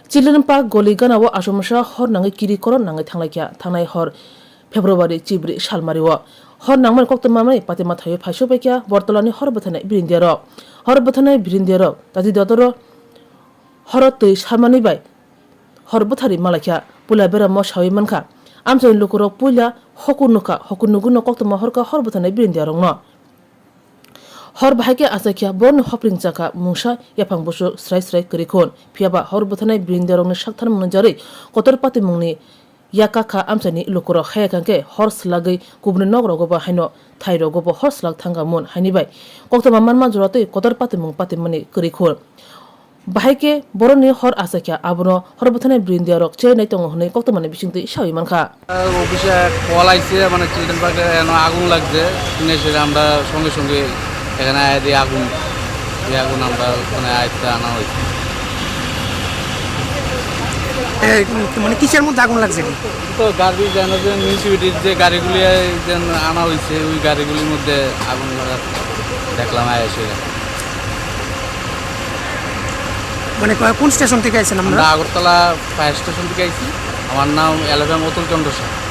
Children Park Goligana wa Ashomasha hor nangai kiri koron nangai thanglaikia thangnai hor February Chibri Shalmariwa hor nangman kokta mamai pate mathayo phaisho pekya bortolani hor bathane birindiaro hor bathane birindiaro tadi dotoro hor tei shamani bai hor bathari malakya pula bera mo shawi manka amsoi lokoro pula hokunuguno kokta ma horka hor bathane birindiaro no hor bahake asakya born hopring jaka mungsa yapang bosu srai kerikon phiaba hor bathane birindiaro ni shakthan munjari kotor pate mungni yakaka amsani lokoro khayakangke hors lagai kubne nogrogo ba haino thairogo bo hors lag thanga mon haini bai koktama manma jorate kotor pate mani kerikon bahake boroni hor asakya abono hor bathane birindiaro che nai tong hone koktamane bisingte shawi manka অফিসে call আইছে মানে children পার্কে আগুন লাগছে শুনে সেটা আমরা সঙ্গে সঙ্গে এখানে আগুন আমরা মানে আয়ত্তে আনা হয়েছে। মানে কিসের মধ্যে আগুন লাগছে? তো গাড়ি যেন যে মিউনিসিপ্যালিটির যে গাড়িগুলি যেন আনা হয়েছে ওই গাড়িগুলির মধ্যে আগুন লাগা দেখলাম এসে। মানে কোন স্টেশন থেকে আইছেন? আমরা আগরতলা ফায়ার স্টেশন থেকে আইছি। আমার নাম এলাকার অতুল চন্দ্র সাহা।